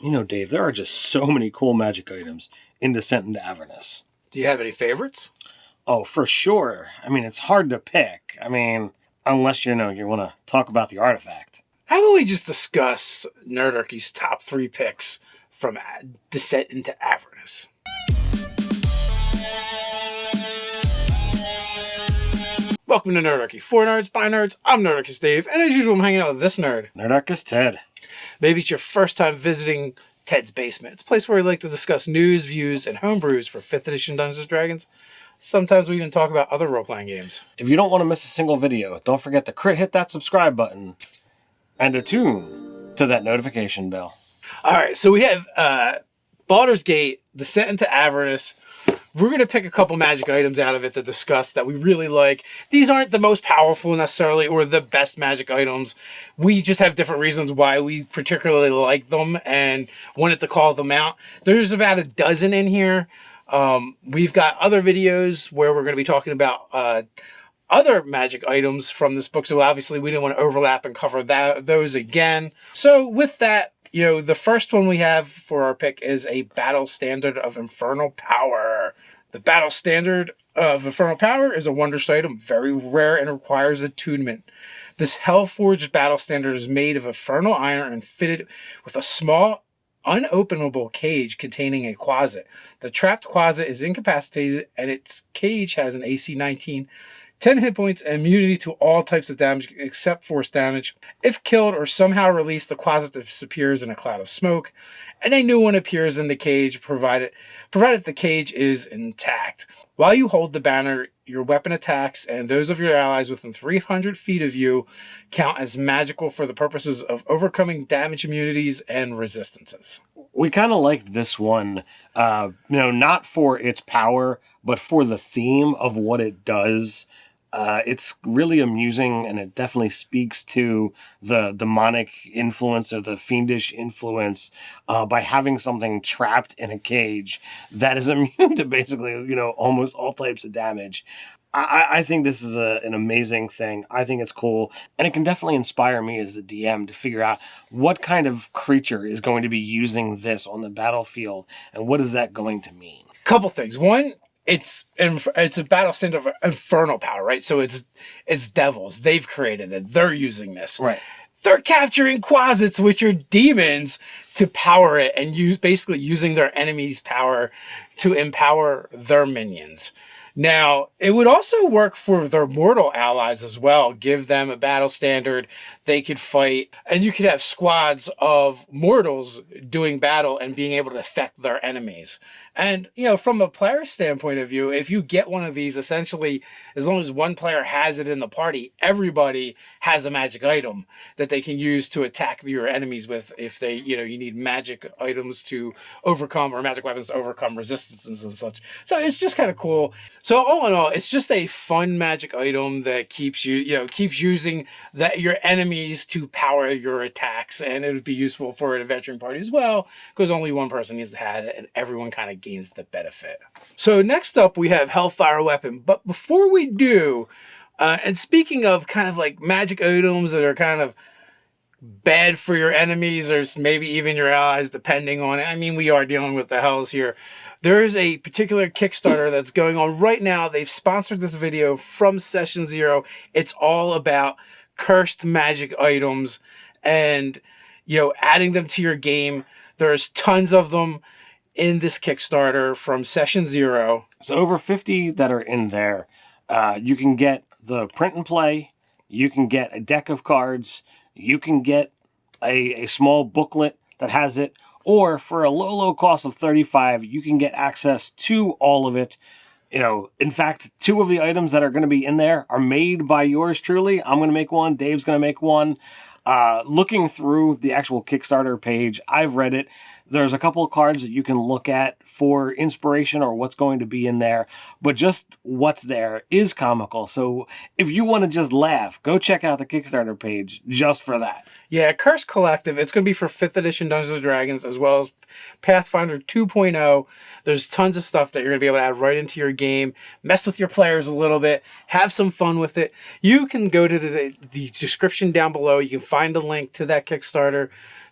You know, Dave, there are just so many cool magic items in Descent into Avernus. Do you have any favorites? Oh, for sure. I mean, it's hard to pick. I mean, unless, you want to talk about the artifact. How about we just discuss Nerdarchy's top 3 picks from Descent into Avernus? Welcome to Nerdarchy. For nerds, by nerds, I'm Nerdarchy Dave, and as usual, I'm hanging out with this nerd. Nerdarchy Ted. Maybe it's your first time visiting Ted's Basement. It's a place where we like to discuss news, views, and homebrews for 5th edition Dungeons & Dragons. Sometimes we even talk about other role-playing games. If you don't want to miss a single video, don't forget to hit that subscribe button and attune to that notification bell. All right, so we have Baldur's Gate, Descent into Avernus. We're going to pick a couple magic items out of it to discuss that we really like. These aren't the most powerful necessarily or the best magic items. We just have different reasons why we particularly like them and wanted to call them out. There's about a dozen in here. We've got other videos where we're going to be talking about other magic items from this book. So obviously we didn't want to overlap and cover those again. So with that, the first one we have for our pick is a Battle Standard of Infernal Power. The Battle Standard of Infernal Power is a wondrous item, very rare and requires attunement. This Hellforged Battle Standard is made of infernal iron and fitted with a small, unopenable cage containing a quasit. The trapped quasit is incapacitated and its cage has an AC 19, 10 hit points, and immunity to all types of damage except force damage. If killed or somehow released, the quasit disappears in a cloud of smoke, and a new one appears in the cage, provided the cage is intact. While you hold the banner, your weapon attacks and those of your allies within 300 feet of you count as magical for the purposes of overcoming damage immunities and resistances. We kind of liked this one, not for its power, but for the theme of what it does. It's really amusing, and it definitely speaks to the demonic influence or the fiendish influence by having something trapped in a cage that is immune to basically, almost all types of damage. I think this is an amazing thing. I think it's cool, and it can definitely inspire me as the DM to figure out what kind of creature is going to be using this on the battlefield, and what is that going to mean? Couple things. One, it's a battle standard of infernal power, right? So it's devils. They've created it. They're using this. Right. They're capturing quasits, which are demons, to power it and basically using their enemy's power to empower their minions. Now, it would also work for their mortal allies as well. Give them a battle standard. They could fight, and you could have squads of mortals doing battle and being able to affect their enemies. And, from a player standpoint of view, if you get one of these, essentially, as long as one player has it in the party, everybody has a magic item that they can use to attack your enemies with if they, you need magic items to overcome or magic weapons to overcome resistances and such. So it's just kind of cool. So all in all, it's just a fun magic item that keeps keeps using your enemies to power your attacks, and it would be useful for an adventuring party as well, because only one person needs to have it, and everyone kind of gains the benefit. So next up, we have Hellfire Weapon. But before we do, and speaking of kind of like magic items that are kind of bad for your enemies or maybe even your allies, depending on it. I mean, we are dealing with the hells here. There is a particular Kickstarter that's going on right now. They've sponsored this video from Session Zero. It's all about cursed magic items and, adding them to your game. There's tons of them in this Kickstarter from Session Zero. So over 50 that are in there. You can get the print and play. You can get a deck of cards. You can get a small booklet that has it. Or for a low cost of $35, you can get access to all of it. In fact, 2 of the items that are going to be in there are made by yours truly. I'm going to make one. Dave's going to make one. Looking through the actual Kickstarter page, I've read it. There's a couple of cards that you can look at for inspiration or what's going to be in there, but just what's there is comical. So if you want to just laugh, go check out the Kickstarter page just for that. Yeah, Curse Collective, it's going to be for 5th edition Dungeons & Dragons as well as Pathfinder 2.0. There's tons of stuff that you're going to be able to add right into your game, mess with your players a little bit, have some fun with it. You can go to the description down below. You can find a link to that Kickstarter.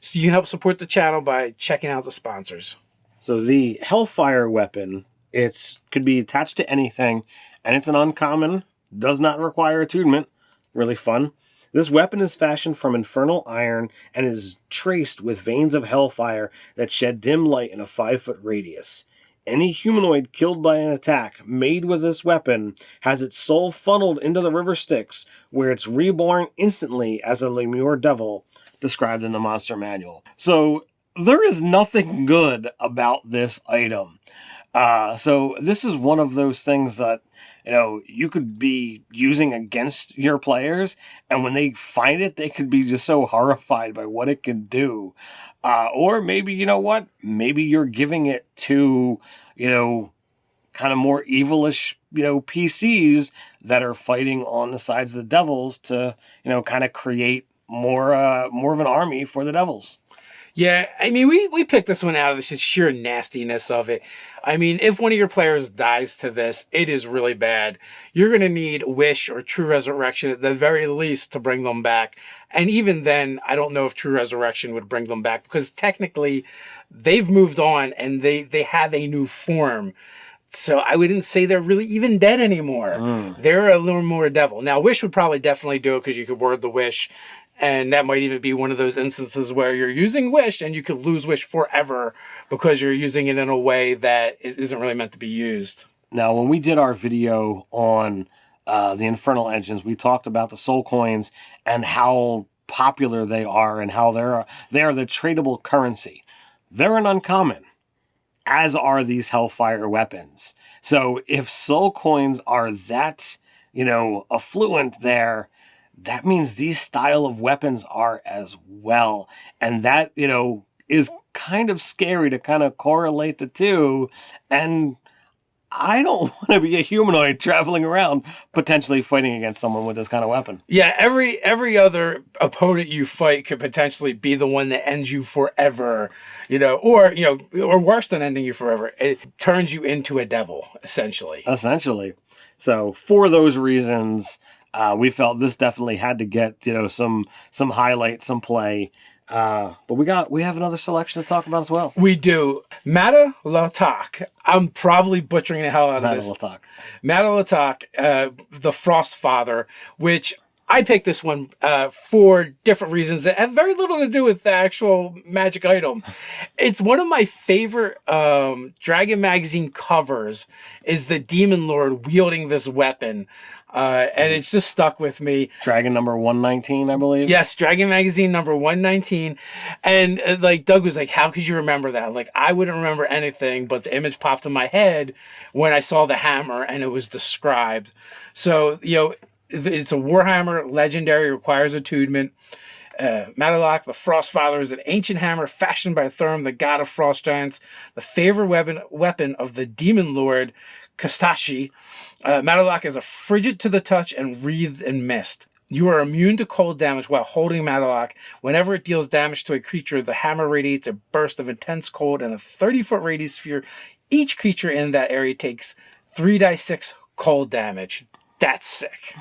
So you can help support the channel by checking out the sponsors. So the Hellfire weapon, could be attached to anything, and it's an uncommon, does not require attunement. Really fun. This weapon is fashioned from infernal iron and is traced with veins of hellfire that shed dim light in a 5-foot radius. Any humanoid killed by an attack made with this weapon has its soul funneled into the river Styx, where it's reborn instantly as a Lemure devil, described in the monster manual. So there is nothing good about this item. So this is one of those things that, you could be using against your players, and when they find it, they could be just so horrified by what it can do. Or maybe, maybe you're giving it to, kind of more evilish, PCs that are fighting on the sides of the devils to, kind of create more of an army for the devils. Yeah, I mean, we picked this one out of the sheer nastiness of it. I mean, if one of your players dies to this, it is really bad. You're going to need Wish or True Resurrection at the very least to bring them back. And even then, I don't know if True Resurrection would bring them back, because technically they've moved on and they have a new form. So I wouldn't say they're really even dead anymore. They're a little more devil. Now, Wish would probably definitely do it, because you could word the Wish. And that might even be one of those instances where you're using Wish and you could lose Wish forever because you're using it in a way that it isn't really meant to be used. Now, when we did our video on the Infernal Engines, we talked about the soul coins and how popular they are and how they are the tradable currency. They're an uncommon, as are these Hellfire weapons. So if soul coins are that, affluent there, that means these style of weapons are as well. And that, is kind of scary to kind of correlate the two. And I don't want to be a humanoid traveling around potentially fighting against someone with this kind of weapon. Yeah, every other opponent you fight could potentially be the one that ends you forever, or worse than ending you forever. It turns you into a devil, essentially. So for those reasons, we felt this definitely had to get, some highlight, some play. But we have another selection to talk about as well. We do. Matalatak. I'm probably butchering the hell out of this. Matalatak, the Frost Father, which I picked this one for different reasons that have very little to do with the actual magic item. It's one of my favorite Dragon Magazine covers, is the Demon Lord wielding this weapon. And it's just stuck with me. Dragon number 119, I believe. Yes, Dragon Magazine number 119. And Doug was like, how could you remember that? Like, I wouldn't remember anything, but the image popped in my head when I saw the hammer and it was described. So, it's a Warhammer legendary, requires attunement. Matalok, the Frost Father, is an ancient hammer fashioned by Thurm, the god of frost giants, the favorite weapon of the Demon Lord, Kastashi. Matalok is a frigid to the touch and wreathed in mist. You are immune to cold damage while holding Matalok. Whenever it deals damage to a creature, the hammer radiates a burst of intense cold in a 30-foot radius sphere. Each creature in that area takes 3d6 cold damage. That's sick.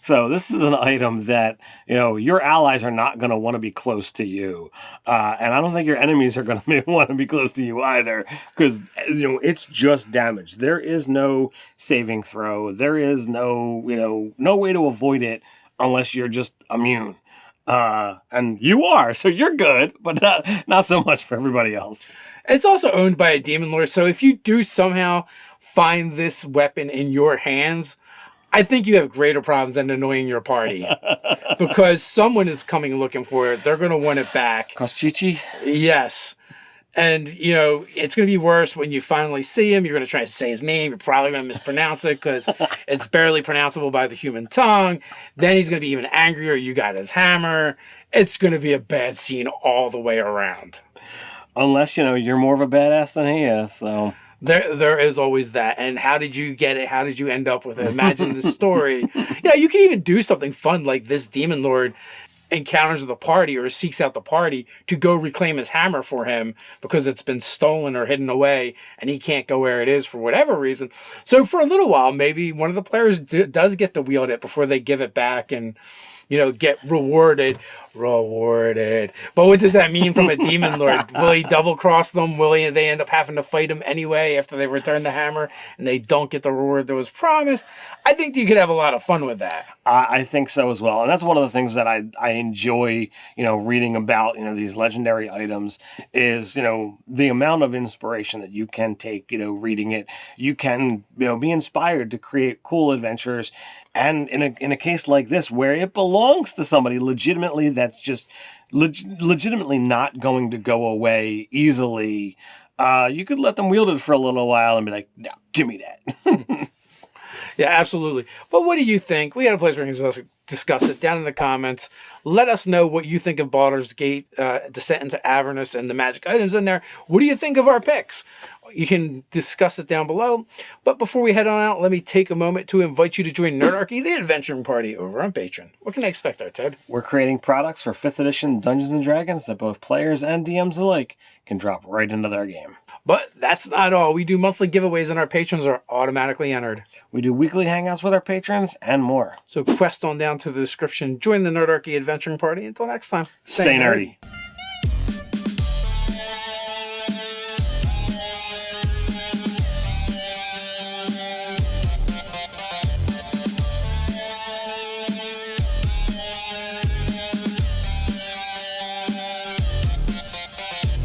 So this is an item that, your allies are not going to want to be close to you. And I don't think your enemies are going to want to be close to you either. Because, it's just damage. There is no saving throw. There is no way to avoid it unless you're just immune. And you are, so you're good, but not so much for everybody else. It's also owned by a Demon Lord. So if you do somehow find this weapon in your hands, I think you have greater problems than annoying your party, because someone is coming looking for it. They're going to want it back. Kostichi? Yes. And, it's going to be worse when you finally see him. You're going to try to say his name. You're probably going to mispronounce it because it's barely pronounceable by the human tongue. Then he's going to be even angrier. You got his hammer. It's going to be a bad scene all the way around. Unless, you're more of a badass than he is, so... There is always that. And how did you get it? How did you end up with it? Imagine the story. Yeah, you can even do something fun like this Demon Lord encounters the party or seeks out the party to go reclaim his hammer for him because it's been stolen or hidden away and he can't go where it is for whatever reason. So for a little while, maybe one of the players does get to wield it before they give it back and, get rewarded. Rewarded. But what does that mean from a demon lord? Will he double cross them? They end up having to fight him anyway after they return the hammer and they don't get the reward that was promised? I think you could have a lot of fun with that. I think so as well. And that's one of the things that I enjoy, reading about, these legendary items is, the amount of inspiration that you can take, reading it. You can, be inspired to create cool adventures. And in a case like this, where it belongs to somebody legitimately, that's just legitimately not going to go away easily, you could let them wield it for a little while and be like, no, give me that. Yeah, absolutely. But what do you think? We had a place where we can discuss it down in the comments. Let us know what you think of Baldur's Gate, Descent into Avernus, and the magic items in there. What do you think of our picks? You can discuss it down below. But before we head on out, let me take a moment to invite you to join Nerdarchy, the adventuring party over on Patreon. What can I expect there, Ted? We're creating products for 5th edition Dungeons & Dragons that both players and DMs alike can drop right into their game. But that's not all. We do monthly giveaways and our patrons are automatically entered. We do weekly hangouts with our patrons and more. So quest on down to the description. Join the Nerdarchy adventuring party. Until next time, Stay nerdy.